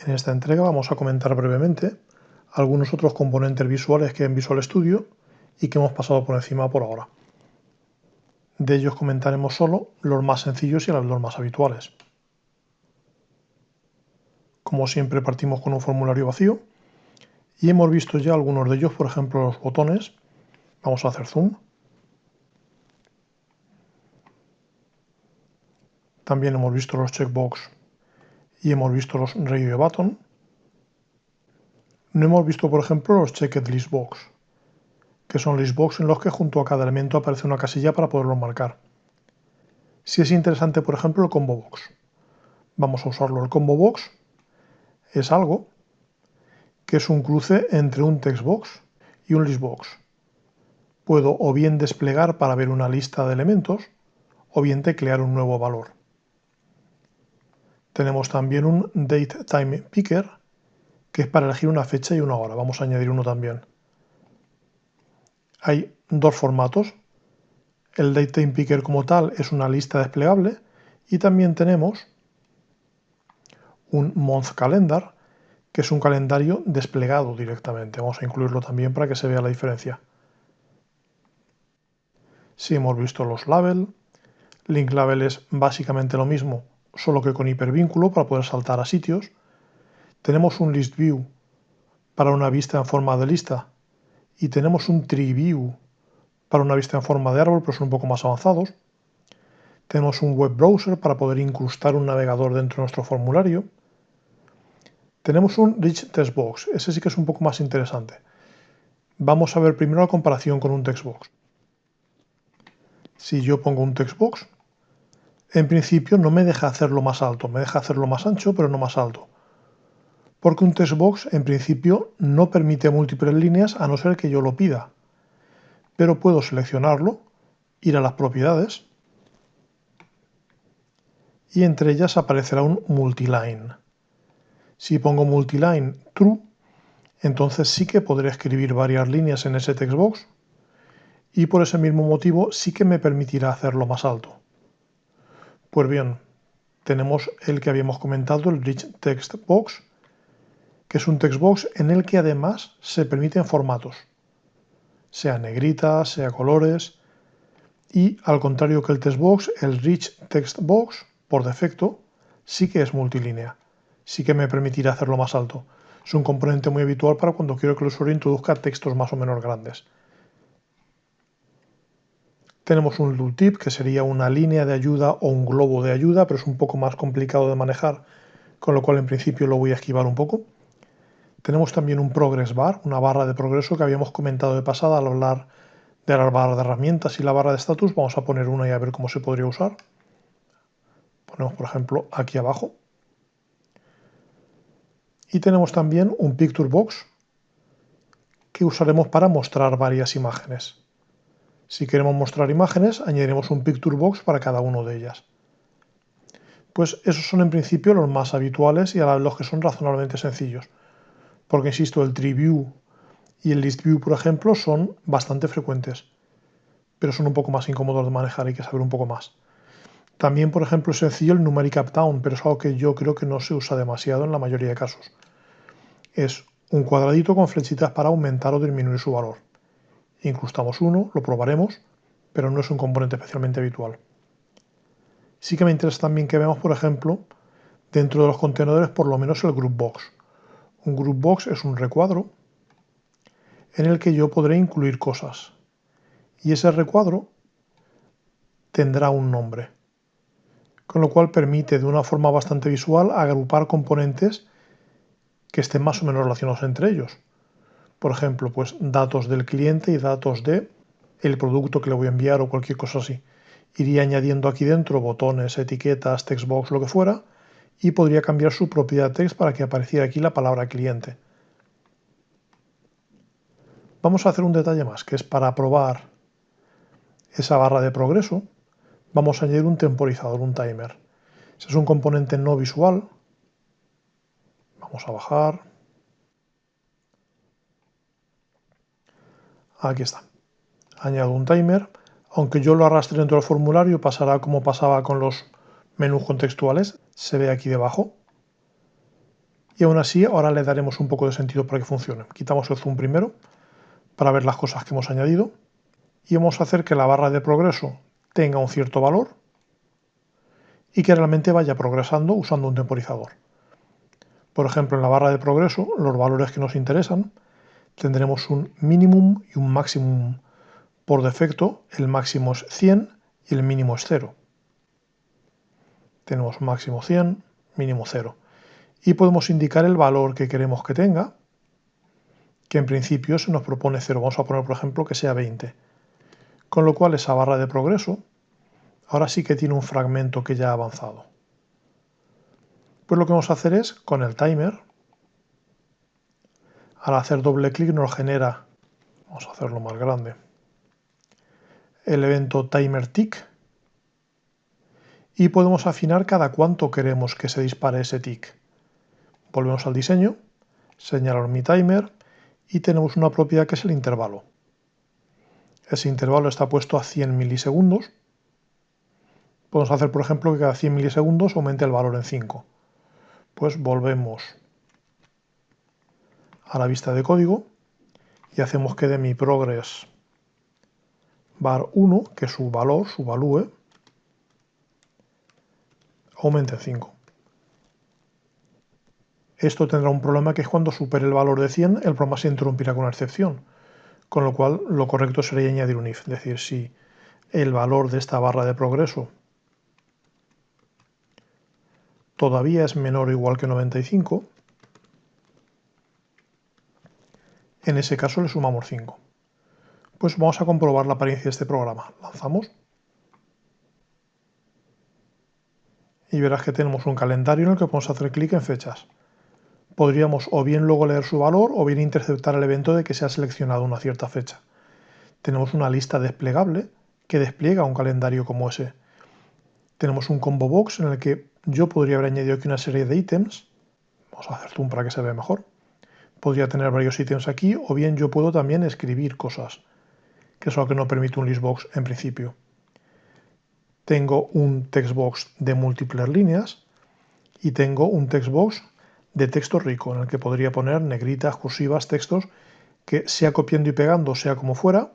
En esta entrega vamos a comentar brevemente algunos otros componentes visuales que hay en Visual Studio y que hemos pasado por encima por ahora. De ellos comentaremos solo los más sencillos y los más habituales. Como siempre partimos con un formulario vacío y hemos visto ya algunos de ellos, por ejemplo los botones. Vamos a hacer zoom. También hemos visto los checkbox y hemos visto los radio button. No hemos visto, por ejemplo, los checked list box, que son listbox en los que junto a cada elemento aparece una casilla para poderlo marcar. Si es interesante, por ejemplo, el combo box. Vamos a usarlo. El combo box es algo que es un cruce entre un textbox y un listbox. Puedo o bien desplegar para ver una lista de elementos o bien teclear un nuevo valor. Tenemos también un DateTime Picker, que es para elegir una fecha y una hora. Vamos a añadir uno también. Hay dos formatos. El DateTime Picker como tal es una lista desplegable y también tenemos un Month Calendar, que es un calendario desplegado directamente. Vamos a incluirlo también para que se vea la diferencia. Si hemos visto los label, link label es básicamente lo mismo, solo que con hipervínculo para poder saltar a sitios. Tenemos un list view para una vista en forma de lista y tenemos un tree view para una vista en forma de árbol, pero son un poco más avanzados. Tenemos un web browser para poder incrustar un navegador dentro de nuestro formulario. Tenemos un rich text box, ese sí que es un poco más interesante. Vamos a ver primero la comparación con un text box. Si yo pongo un text box, en principio no me deja hacerlo más alto, me deja hacerlo más ancho, pero no más alto. Porque un text box en principio no permite múltiples líneas a no ser que yo lo pida. Pero puedo seleccionarlo, ir a las propiedades y entre ellas aparecerá un multiline. Si pongo multiline true, entonces sí que podré escribir varias líneas en ese text box y por ese mismo motivo sí que me permitirá hacerlo más alto. Pues bien, tenemos el que habíamos comentado, el Rich Text Box, que es un text box en el que además se permiten formatos, sea negrita, sea colores, y al contrario que el text box, el Rich Text Box, por defecto, sí que es multilínea, sí que me permitirá hacerlo más alto. Es un componente muy habitual para cuando quiero que el usuario introduzca textos más o menos grandes. Tenemos un tooltip, que sería una línea de ayuda o un globo de ayuda, pero es un poco más complicado de manejar, con lo cual en principio lo voy a esquivar un poco. Tenemos también un progress bar, una barra de progreso que habíamos comentado de pasada al hablar de la barra de herramientas y la barra de status. Vamos a poner una y a ver cómo se podría usar. Ponemos, por ejemplo, aquí abajo. Y tenemos también un picture box que usaremos para mostrar varias imágenes. Si queremos mostrar imágenes, añadiremos un picture box para cada una de ellas. Pues esos son en principio los más habituales y a los que son razonablemente sencillos. Porque, insisto, el tree view y el list view, por ejemplo, son bastante frecuentes, pero son un poco más incómodos de manejar, hay que saber un poco más. También, por ejemplo, es sencillo el numeric up down, pero es algo que yo creo que no se usa demasiado en la mayoría de casos. Es un cuadradito con flechitas para aumentar o disminuir su valor. Incrustamos uno, lo probaremos, pero no es un componente especialmente habitual. Sí que me interesa también que veamos, por ejemplo, dentro de los contenedores, por lo menos el group box. Un group box es un recuadro en el que yo podré incluir cosas. Y ese recuadro tendrá un nombre, con lo cual permite de una forma bastante visual agrupar componentes que estén más o menos relacionados entre ellos. Por ejemplo, pues datos del cliente y datos de el producto que le voy a enviar o cualquier cosa así. Iría añadiendo aquí dentro botones, etiquetas, textbox, lo que fuera, y podría cambiar su propiedad text para que apareciera aquí la palabra cliente. Vamos a hacer un detalle más, que es para probar esa barra de progreso, vamos a añadir un temporizador, un timer. Ese es un componente no visual. Vamos a bajar. Aquí está. Añado un timer. Aunque yo lo arrastre dentro del formulario, pasará como pasaba con los menús contextuales. Se ve aquí debajo. y aún así ahora le daremos un poco de sentido para que funcione. Quitamos el zoom primero para ver las cosas que hemos añadido y vamos a hacer que la barra de progreso tenga un cierto valor y que realmente vaya progresando usando un temporizador. Por ejemplo, en la barra de progreso, los valores que nos interesan, tendremos un minimum y un maximum. Por defecto, el máximo es 100 y el mínimo es 0. Tenemos máximo 100, mínimo 0. Y podemos indicar el valor que queremos que tenga, que en principio se nos propone 0. Vamos a poner, por ejemplo, que sea 20. Con lo cual, esa barra de progreso ahora sí que tiene un fragmento que ya ha avanzado. Pues lo que vamos a hacer es, con el timer, al hacer doble clic nos genera, vamos a hacerlo más grande, el evento timer tick, y podemos afinar cada cuánto queremos que se dispare ese tick. Volvemos al diseño, señalar mi timer y tenemos una propiedad que es el intervalo. Ese intervalo está puesto a 100 milisegundos. Podemos hacer, por ejemplo, que cada 100 milisegundos aumente el valor en 5. Pues volvemos a la vista de código y hacemos que de mi progress var 1, que su valor, su value, aumente en 5. Esto tendrá un problema, que es cuando supere el valor de 100, el programa se interrumpirá con una excepción. Con lo cual, lo correcto sería añadir un if. Es decir, si el valor de esta barra de progreso todavía es menor o igual que 95, en ese caso le sumamos 5. Pues vamos a comprobar la apariencia de este programa. Lanzamos. Y verás que tenemos un calendario en el que podemos hacer clic en fechas. Podríamos o bien luego leer su valor o bien interceptar el evento de que se ha seleccionado una cierta fecha. Tenemos una lista desplegable que despliega un calendario como ese. Tenemos un combo box en el que yo podría haber añadido aquí una serie de ítems. Vamos a hacer zoom para que se vea mejor. Podría tener varios ítems aquí, o bien yo puedo también escribir cosas, que es lo que no permite un listbox en principio. Tengo un textbox de múltiples líneas y tengo un textbox de texto rico, en el que podría poner negritas, cursivas, textos que, sea copiando y pegando, sea como fuera,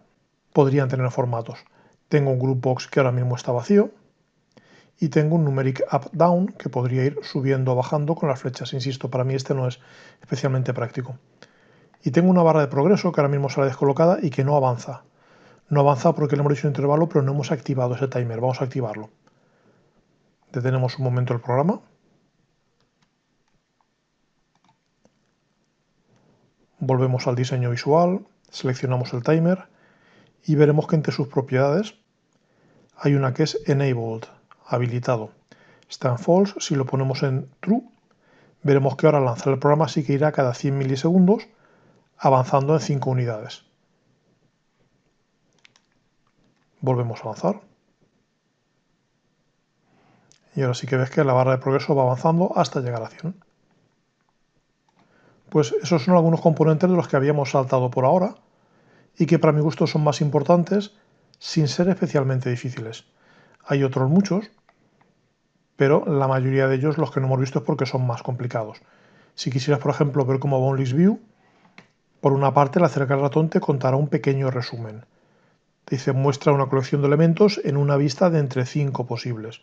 podrían tener formatos. Tengo un group box que ahora mismo está vacío y tengo un numeric up-down que podría ir subiendo o bajando con las flechas. Insisto, para mí este no es especialmente práctico. Y tengo una barra de progreso que ahora mismo sale descolocada y que no avanza. No avanza porque le hemos dicho un intervalo, pero no hemos activado ese timer. Vamos a activarlo. Detenemos un momento el programa. Volvemos al diseño visual, seleccionamos el timer y veremos que entre sus propiedades hay una que es enabled, habilitado. Está en false. Si lo ponemos en true, veremos que ahora al lanzar el programa sí que irá cada 100 milisegundos avanzando en 5 unidades. Volvemos a avanzar. Y ahora sí que ves que la barra de progreso va avanzando hasta llegar a 100. Pues esos son algunos componentes de los que habíamos saltado por ahora y que para mi gusto son más importantes sin ser especialmente difíciles. Hay otros muchos, pero la mayoría de ellos los que no hemos visto es porque son más complicados. Si quisieras, por ejemplo, ver cómo va un list view, por una parte, al acercar el ratón te contará un pequeño resumen. Te dice, muestra una colección de elementos en una vista de entre 5 posibles.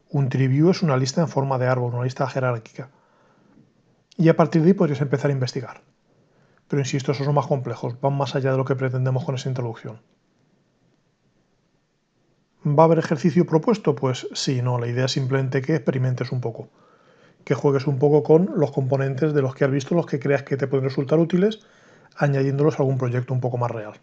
Un tree view es una lista en forma de árbol, una lista jerárquica. Y a partir de ahí podrías empezar a investigar. Pero insisto, esos son más complejos, van más allá de lo que pretendemos con esa introducción. ¿Va a haber ejercicio propuesto? Pues sí, no, la idea es simplemente que experimentes un poco, que juegues un poco con los componentes de los que has visto, los que creas que te pueden resultar útiles, añadiéndolos a algún proyecto un poco más real.